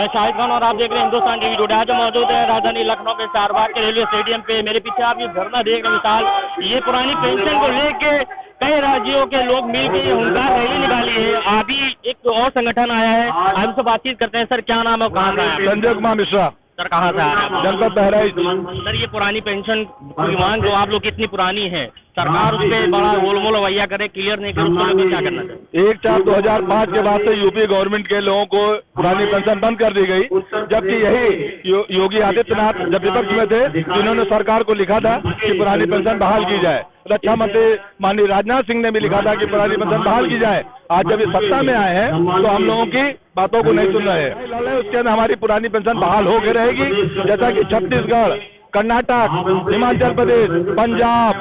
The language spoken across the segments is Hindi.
मैं शाहिद खान और आप देख रहे हैं हिंदुस्तान टीवी टुडे। आज मौजूद है राजधानी लखनऊ में चारबाग के रेलवे स्टेडियम पे। मेरे पीछे आप ये धरना देख रहे हैं विशाल। ये पुरानी पेंशन को लेके कई राज्यों के लोग मिलकर ये हुंकार रैली निकाली है। अभी एक और संगठन आया है, हमसे बातचीत करते हैं। सर क्या नाम है, कहाँ से आए? संजय कुमार मिश्रा। सर कहाँ से आए? जनपद बहराइच। सर ये पुरानी पेंशन की मांग जो आप लोग की इतनी पुरानी है, सरकार उस पर बड़ा गोलमोल रवैया करे, क्लियर नहीं करे, उसको लेकर क्या करना चाहिए? 1/4/2005 के बाद से यूपी गवर्नमेंट के लोगों को पुरानी पेंशन बंद कर दी गई, जबकि यही योगी आदित्यनाथ जब विपक्ष में थे, जिन्होंने सरकार को लिखा था कि पुरानी पेंशन बहाल की जाए। रक्षा मंत्री माननीय राजनाथ सिंह ने भी लिखा था कि पुरानी पेंशन बहाल की जाए। आज जब इस सत्ता में आए हैं तो हम लोगों की बातों को नहीं सुन रहे हैं। उसके अंदर हमारी पुरानी पेंशन बहाल होकर रहेगी, जैसा कि छत्तीसगढ़, कर्नाटक, हिमाचल प्रदेश, पंजाब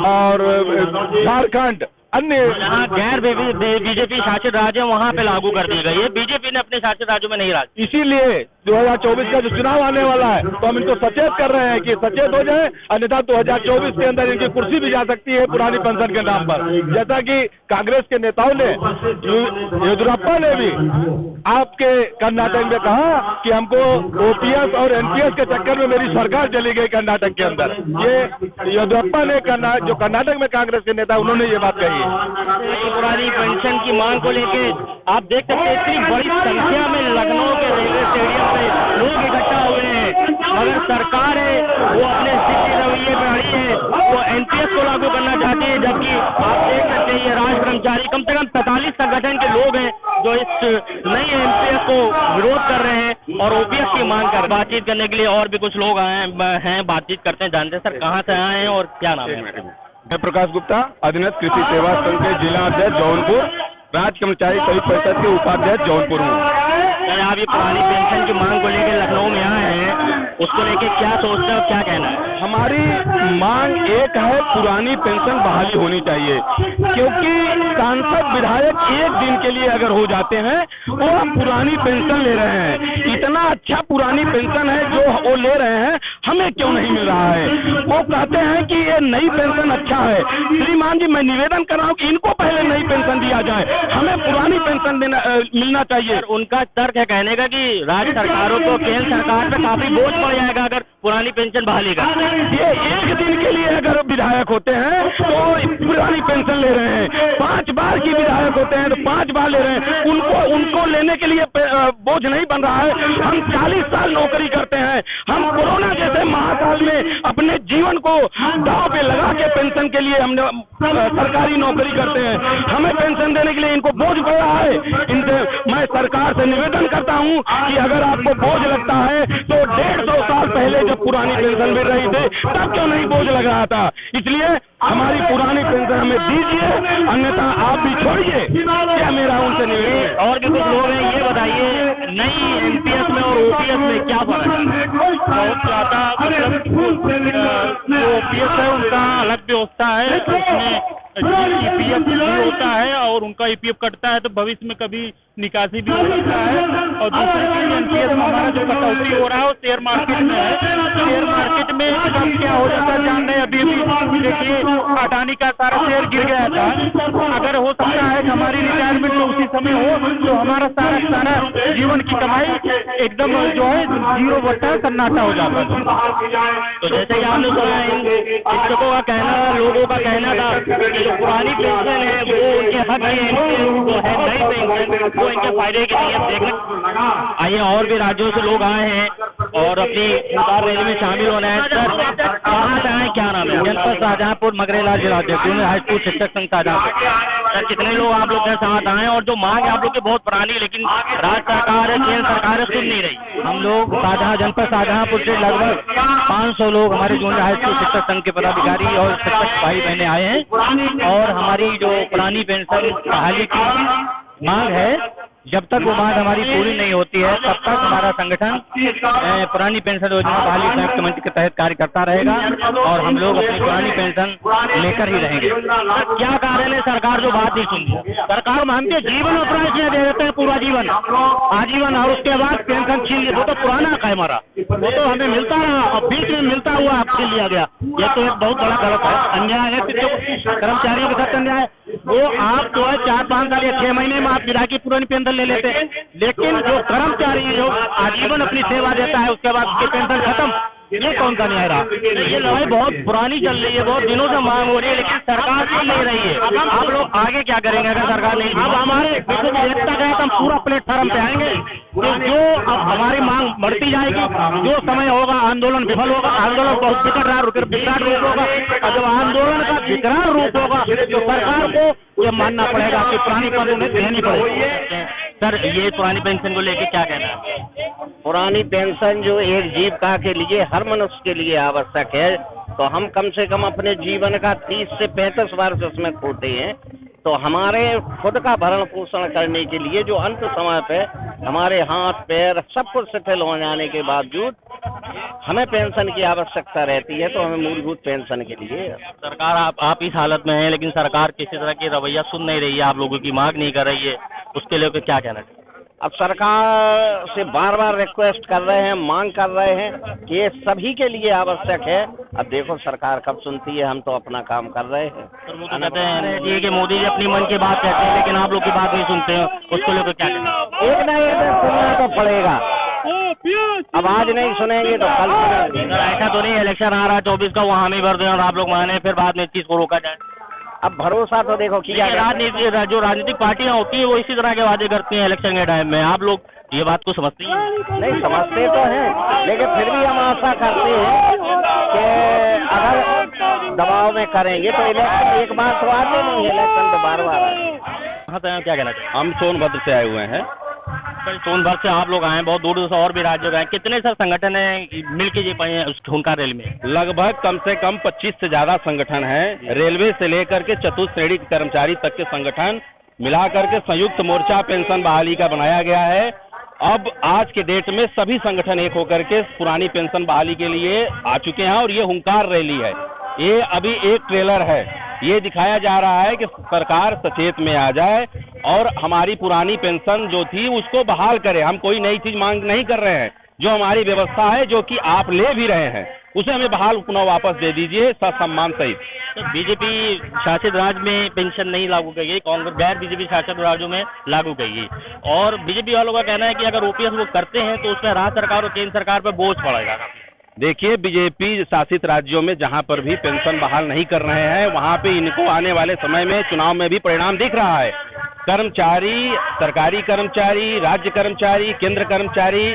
और झारखंड, अन्य जहाँ गैर बीजेपी शासित राज्य है वहाँ पे लागू कर दी गई है। बीजेपी ने अपने शासित राज्यों में नहीं राज। इसीलिए 2024 का जो चुनाव आने वाला है तो हम इनको सचेत कर रहे हैं कि सचेत हो जाए, अन्यथा 2024 के अंदर इनकी कुर्सी भी जा सकती है पुरानी पेंशन के नाम पर। जैसा कि कांग्रेस के नेताओं ने, येदियुरप्पा ने भी आपके कर्नाटक में कहा कि हमको ओपीएस और एनपीएस के चक्कर में मेरी सरकार चली गई कर्नाटक के अंदर। ये येदियुरप्पा ने जो कर्नाटक में कांग्रेस के नेता, उन्होंने ये बात कही। पुरानी पेंशन की मांग को लेके आप देख सकते हैं इतनी बड़ी संख्या में लखनऊ के रेलवे स्टेडियम पे लोग इकट्ठा हुए हैं, मगर सरकार है वो अपने जिद्दी रवैये में अड़ी है। वो एनपीएस को लागू करना चाहती है, जबकि आप देख सकते हैं ये राज कर्मचारी कम से कम 45 संगठन के लोग हैं जो इस नई एनपीएस को विरोध कर रहे हैं और ओपीएस की मांग कर। बातचीत करने के लिए और भी कुछ लोग आए हैं, बातचीत करते हैं, जानते हैं। सर कहाँ से आए हैं और क्या नाम है? मैं प्रकाश गुप्ता, अधीनस्थ कृषि सेवा संघ के जिला अध्यक्ष जौनपुर, राज्य कर्मचारी संयुक्त परिषद के उपाध्यक्ष जौनपुर हूँ। सर आप ये पुरानी पेंशन की मांग को लेकर लखनऊ में आए हैं, उसको लेके क्या सोचते हैं और क्या कहना है? हमारी मांग एक है, पुरानी पेंशन बहाली होनी चाहिए, क्योंकि सांसद विधायक एक दिन के लिए अगर हो जाते हैं वो हम पुरानी पेंशन ले रहे हैं। इतना अच्छा पुरानी पेंशन है जो वो ले रहे हैं, हमें क्यों नहीं मिल रहा है? वो कहते हैं कि ये नई पेंशन अच्छा है। श्रीमान जी, मैं निवेदन कर रहा हूँ कि इनको पहले नई पेंशन दिया जाए, हमें पुरानी पेंशन मिलना चाहिए। उनका तर्क है कहने का कि राज्य सरकारों को, केंद्र सरकार पे काफी बोझ पड़ जाएगा अगर पुरानी पेंशन बहाली का। ये एक दिन के लिए अगर विधायक होते हैं तो पुरानी पेंशन ले रहे हैं, 5 बार की विधायक होते हैं तो 5 बार ले रहे हैं। उनको लेने के लिए बोझ नहीं बन रहा है। हम 40 साल नौकरी करते हैं, हम कोरोना जैसे महाकाल में अपने जीवन को दांव पे लगा के पेंशन के लिए हमने सरकारी नौकरी करते हैं। हमें पेंशन देने के लिए इनको बोझ पड़ रहा है। इनसे मैं सरकार से निवेदन करता हूं कि अगर आपको बोझ लगता है तो 150 साल पहले जब पुरानी पेंशन मिल रही थी तब क्यों नहीं बोझ लग रहा था? इसलिए हमारी पुरानी पेंशन हमें दीजिए, अन्यथा आप भी छोड़िए। क्या मेरा उनसे निवेदन। और भी कुछ लोग हैं, ये बताइए नई एनपीएस में और ओपीएस में क्या फर्क है? बहुत ज्यादा, जो ओपीएस है उनका अलग व्यवस्था है, उसमें ईपीएफ भी होता है और उनका ईपीएफ कटता है तो भविष्य में कभी निकासी भी हो सकता है। और दूसरी चीज एनपीएस में हमारा जो कटौती हो रहा है वो शेयर मार्केट में है। शेयर मार्केट में क्या हो जाता है जान रहे, अभी देखिए अडानी का सारा शेयर गिर गया था। अगर हो सकता है कि हमारी रिटायरमेंट में उसी समय हो तो हमारा सारा जीवन की कमाई एकदम जो है 0 बट्टा सन्नाटा हो जाता है। तो जैसे कि आपने सुना शिक्षकों का कहना, लोगों का कहना था कि जो पुरानी पेंशन है वो उनके हक की जो है, नई पेंशन वो इनके फायदे के लिए देखना। आइए और भी राज्यों से लोग आए हैं और अपनी हुंकार रैली में शामिल होना है। सर कहाँ से आए, क्या नाम है? जनपद शाहजहांपुर, मगरेला जिला अध्यक्ष, हाई स्कूल शिक्षक संघ शाहजहांपुर। सर कितने लोग आप लोग के साथ आए और जो मांग है आप लोग की बहुत पुरानी, लेकिन राज्य सरकार है, केंद्र सरकार है, सुन नहीं रही? हम लोग जनपद शाहजहांपुर से लगभग 500 लोग हमारे जूनियर हाई स्कूल शिक्षक संघ के पदाधिकारी और शिक्षक भाई बहने आए हैं और हमारी जो पुरानी पेंशन बहाली की मांग है, जब तक वो मांग हमारी पूरी नहीं होती है तब तक हमारा संगठन पुरानी पेंशन योजना बहाली संयुक्त मंच के तहत कार्य करता रहेगा और हम लोग अपनी पुरानी पेंशन लेकर ही रहेंगे। क्या कारण है सरकार जो बात नहीं सुनती? सरकार हमसे जीवन अपराध दे देते हैं, पूरा जीवन आजीवन, और उसके बाद पेंशन छीन लिए, वो तो पुराना का है हमारा। वो तो हमें मिलता रहा और बीच में मिलता हुआ आपसे लिया गया। ये तो एक बहुत बड़ा गलत है, अन्याय है। जो कर्मचारियों के साथ अन्याय, वो आप जो है 4-5 साल या 6 महीने में आप विदा की पुरानी पेंशन ले लेते हैं, लेकिन जो कर्मचारी जो आजीवन अपनी सेवा देता है उसके बाद उसकी पेंशन खत्म, ये कौन सा न्याय रहा? ये लड़ाई बहुत पुरानी चल रही है, बहुत दिनों से मांग हो रही है, लेकिन सरकार सुन नहीं रही है। आप लोग आगे क्या करेंगे अगर सरकार नहीं? अब हमारे एकता गए तो हम पूरा प्लेटफॉर्म पे आएंगे कि जो अब हमारी मांग बढ़ती जाएगी, जो समय होगा आंदोलन विफल होगा, आंदोलन बहुत विकराल रूप होगा, और जब आंदोलन का विकराल रूप होगा तो सरकार को ये मानना पड़ेगा कि पुरानी पेंशन उन्हें देनी पड़ेगी। सर, ये पुरानी पेंशन को लेके क्या कहना है? पुरानी पेंशन जो एक जीविका के लिए, हर मनुष्य के लिए आवश्यक है, तो हम कम से कम अपने जीवन का 30 से 35 वर्ष उसमें खोते हैं। तो हमारे खुद का भरण पोषण करने के लिए जो अंत समय पे हमारे हाथ पैर सब कुछ शिथिल हो जाने के बावजूद हमें पेंशन की आवश्यकता रहती है, तो हमें मूलभूत पेंशन के लिए सरकार आप इस हालत में है, लेकिन सरकार किसी तरह की रवैया सुन नहीं रही है, आप लोगों की मांग नहीं कर रही है, उसके लिए क्या कहना चाहिए? अब सरकार से बार बार रिक्वेस्ट कर रहे हैं, मांग कर रहे हैं कि ये सभी के लिए आवश्यक है। अब देखो सरकार कब सुनती है, हम तो अपना काम कर रहे हैं। सर, वो तो कहते हैं कि मोदी जी अपनी मन की बात कहते हैं, लेकिन आप लोग की बात नहीं सुनते हैं, उसको लेकर क्या कहना? एक ना एक दिन सुनना तो पड़ेगा, अब आज नहीं सुनेंगे तो कल सुनेंगे। ऐसा तो नहीं इलेक्शन आ रहा है 24 का, वहाँ हामी भर दें और आप लोग माने, फिर बाद में इस चीज को रोका जाए। अब भरोसा तो देखो किया राजनीति जो राजनीतिक पार्टियां होती है वो इसी तरह के वादे करती हैं इलेक्शन के टाइम में, आप लोग ये बात को समझते हैं? नहीं समझते तो हैं, लेकिन फिर भी हम आशा करते हैं कि अगर दबाव में करेंगे तो इलेक्शन एक बार तो आते नहीं, इलेक्शन तो बार बार आए। हाँ, तो क्या कहना चाहिए? हम सोनभद्र से आए हुए हैं। सर, सोनभद्र से आप लोग आए, बहुत दूर दूर से और भी राज्यों के आए, कितने सर संगठन है मिलके ये पाए हैं उस हुनकार रैली में? लगभग कम से कम 25 से ज्यादा संगठन हैं, रेलवे से लेकर के चतुश्रेणी कर्मचारी तक के संगठन मिला करके संयुक्त मोर्चा पेंशन बहाली का बनाया गया है। अब आज के डेट में सभी संगठन एक होकर के पुरानी पेंशन बहाली के लिए आ चुके हैं और ये हुंकार रैली है। ये अभी एक ट्रेलर है, ये दिखाया जा रहा है कि सरकार सचेत में आ जाए और हमारी पुरानी पेंशन जो थी उसको बहाल करे। हम कोई नई चीज मांग नहीं कर रहे हैं, जो हमारी व्यवस्था है जो कि आप ले भी रहे हैं उसे हमें बहाल पुनः वापस दे दीजिए ससम्मान सहित। तो बीजेपी शासित राज्य में पेंशन नहीं लागू की गई, कांग्रेस गैर बीजेपी शासित राज्यों में लागू की गई, और बीजेपी वालों का कहना है कि अगर ओपीएस वो करते हैं तो उसमें राज्य सरकार और केंद्र सरकार पर बोझ पड़ेगा। देखिए, बीजेपी शासित राज्यों में जहां पर भी पेंशन बहाल नहीं कर रहे हैं वहां पे इनको आने वाले समय में चुनाव में भी परिणाम दिख रहा है। कर्मचारी, सरकारी कर्मचारी, राज्य कर्मचारी, केंद्र कर्मचारी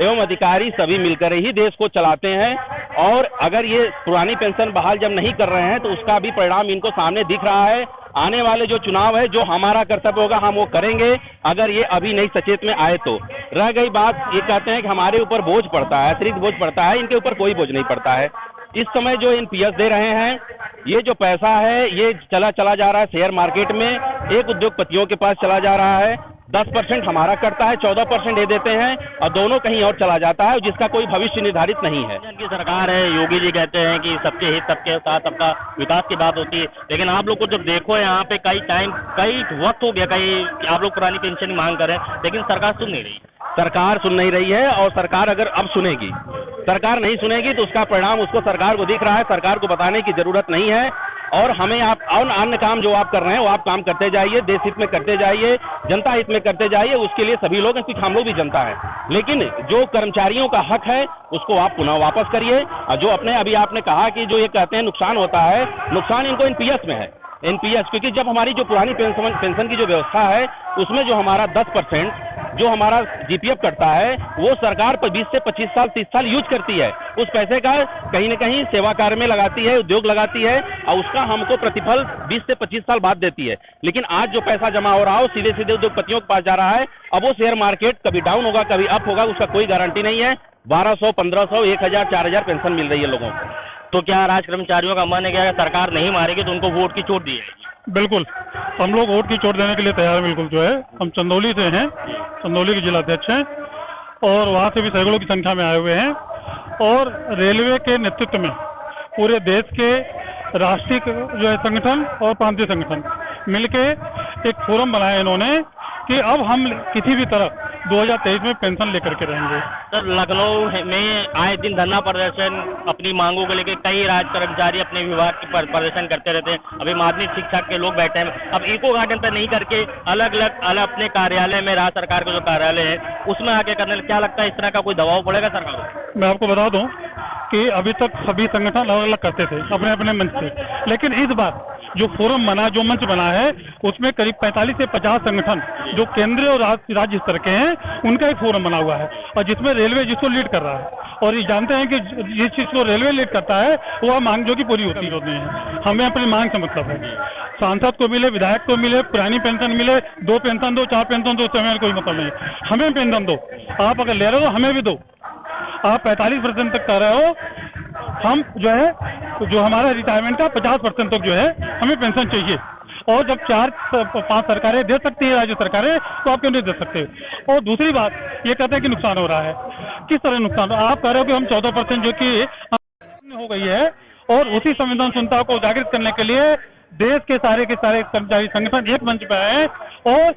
एवं अधिकारी सभी मिलकर ही देश को चलाते हैं, और अगर ये पुरानी पेंशन बहाल जब नहीं कर रहे हैं तो उसका भी परिणाम इनको सामने दिख रहा है। आने वाले जो चुनाव है, जो हमारा कर्तव्य होगा हम वो करेंगे, अगर ये अभी नहीं सचेत में आए तो। रह गई बात, ये कहते हैं कि हमारे ऊपर बोझ पड़ता है, अतिरिक्त बोझ पड़ता है, इनके ऊपर कोई बोझ नहीं पड़ता है। इस समय जो एनपीएस दे रहे हैं, ये जो पैसा है ये चला जा रहा है शेयर मार्केट में, एक उद्योगपतियों के पास चला जा रहा है, 10% हमारा कटता है, 14% दे देते हैं और दोनों कहीं और चला जाता है, जिसका कोई भविष्य निर्धारित नहीं है। जिनकी सरकार है, योगी जी कहते हैं कि सबके हित, सबके साथ सबका विकास की बात होती है, लेकिन आप लोग को जब देखो यहाँ पे कई वक्त हो गया, आप लोग पुरानी पेंशन की मांग करें, लेकिन सरकार सुन नहीं रही। सरकार सुन नहीं रही है, और सरकार अगर अब सुनेगी, सरकार नहीं सुनेगी तो उसका परिणाम उसको सरकार को दिख रहा है। सरकार को बताने की जरूरत नहीं है, और हमें आप अन्य काम जो आप कर रहे हैं वो आप काम करते जाइए, देश हित में करते जाइए, जनता हित में करते जाइए, उसके लिए सभी लोग, कुछ हम लोग भी जनता है। लेकिन जो कर्मचारियों का हक है उसको आप पुनः वापस करिए। और जो अभी आपने कहा कि जो ये कहते हैं नुकसान होता है, नुकसान इनको एनपीएस में है। एनपीएस, क्योंकि जब हमारी जो पुरानी पेंशन की जो व्यवस्था है उसमें जो हमारा 10% जो हमारा जीपीएफ करता है वो सरकार पर 20 से 25 साल 30 साल यूज करती है। उस पैसे का कहीं न कहीं सेवा कार्य में लगाती है, उद्योग लगाती है, और उसका हमको प्रतिफल 20 से 25 साल बाद देती है। लेकिन आज जो पैसा जमा हो रहा है सीधे सीधे उद्योगपतियों के पास जा रहा है। अब वो शेयर मार्केट कभी डाउन होगा, कभी अप होगा, उसका कोई गारंटी नहीं है। 1200, 1500, 1000, 4000 पेंशन मिल रही है लोगों को। तो क्या राज कर्मचारियों का मन है कि अगर सरकार नहीं मारेगी तो उनको वोट की चोट दी जाएगी? बिल्कुल, हम लोग वोट की चोट देने के लिए तैयार हैं। बिल्कुल, जो है हम चंदौली से हैं, चंदौली के जिलाध्यक्ष हैं, और वहाँ से भी सैकड़ों की संख्या में आए हुए हैं। और रेलवे के नेतृत्व में पूरे देश के राष्ट्रीय जो है संगठन और प्रांतीय संगठन मिलके एक फोरम बनाया इन्होंने कि अब हम किसी भी तरह 2023 में पेंशन लेकर के रहेंगे। सर, लखनऊ में आए दिन धरना प्रदर्शन अपनी मांगों को लेकर कई राज्य कर्मचारी अपने विभाग की प्रदर्शन करते रहते हैं। अभी माध्यमिक शिक्षा के लोग बैठे हैं, अब इको गार्डन पर नहीं करके अलग अलग अपने कार्यालय में, राज्य सरकार के जो कार्यालय है उसमें आके करने, क्या लगता है इस तरह का कोई दबाव पड़ेगा सरकार को? मैं आपको बता दूं कि अभी तक सभी संगठन अलग अलग करते थे अपने अपने मंच से, लेकिन इस बार जो फोरम बना, जो मंच बना है, उसमें करीब 45 से 50 संगठन जो केंद्रीय और राज्य स्तर के हैं उनका एक फोरम बना हुआ है, और जिसमें रेलवे जिसको लीड कर रहा है। और ये जानते हैं कि जिस चीज को रेलवे लीड करता है वह मांग जो कि पूरी होती है। हमें अपनी मांग से मतलब है, सांसद को मिले, विधायक को मिले, पुरानी पेंशन मिले, 2 पेंशन दो, 4 पेंशन दो, उससे हमें कोई मतलब नहीं। हमें पेंशन दो, आप अगर ले रहे हो हमें भी दो। आप 45% तक कर रहे हो, हम जो है जो हमारा रिटायरमेंट का 50% तक जो है हमें पेंशन चाहिए। और जब 4-5 सरकारें दे सकती है, राज्य सरकारें, तो आप क्यों नहीं दे सकते? और दूसरी बात ये कहते हैं कि नुकसान हो रहा है। किस तरह नुकसान? आप कह रहे हो कि हम 14% जो कि हो गई है, और उसी संवेदनशीलता को जागृत करने के लिए देश के सारे कर्मचारी संगठन एक मंच पे आए, और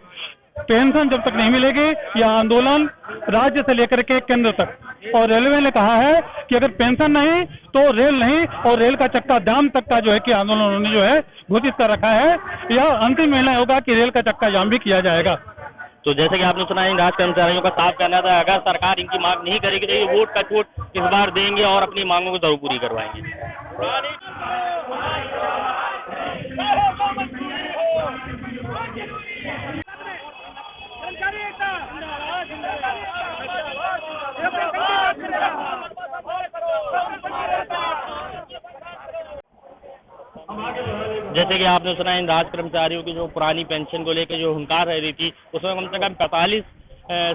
पेंशन जब तक नहीं मिलेगी यह आंदोलन राज्य से लेकर के केंद्र तक। और रेलवे ने कहा है कि अगर पेंशन नहीं तो रेल नहीं, और रेल का चक्का जाम तक का जो है कि आंदोलन उन्होंने जो है घोषित कर रखा है। यह अंतिम निर्णय होगा कि रेल का चक्का जाम भी किया जाएगा। तो जैसे कि आपने सुना, इन राज्य कर्मचारियों का साफ कहना था अगर सरकार इनकी मांग नहीं करेगी तो ये वोट का चोट इस बार देंगे और अपनी मांगों को जरूर पूरी करवाएंगे। जैसे कि आपने सुना, इन राज्य कर्मचारियों की जो पुरानी पेंशन को लेकर जो हुंकार रह रही थी, उसमें कम से कम 45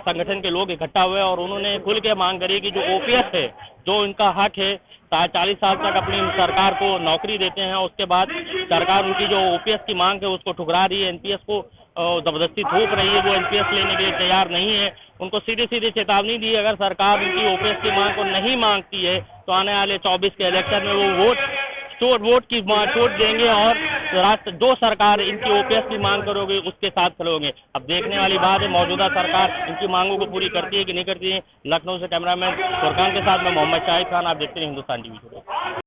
संगठन के लोग इकट्ठा हुए और उन्होंने खुल के मांग करी कि जो ओपीएस है, जो इनका हक है, 40 साल तक अपनी सरकार को नौकरी देते हैं, उसके बाद सरकार उनकी जो ओपीएस की मांग है उसको ठुकरा रही है, एनपीएस को जबरदस्ती थोप रही है, वो एनपीएस लेने के लिए तैयार नहीं है। उनको सीधी चेतावनी दी, अगर सरकार उनकी ओपीएस की मांग को नहीं मांगती है तो आने वाले 24 के इलेक्शन में वो वोट की चोट देंगे, और जो सरकार इनकी ओपीएस की मांग करोगे उसके साथ खड़े होंगे। अब देखने वाली बात है मौजूदा सरकार इनकी मांगों को पूरी करती है कि नहीं करती है। लखनऊ से कैमरामैन फुरकान के साथ मैं मोहम्मद शाहिद खान, आप देखते हैं हिंदुस्तान टीवी।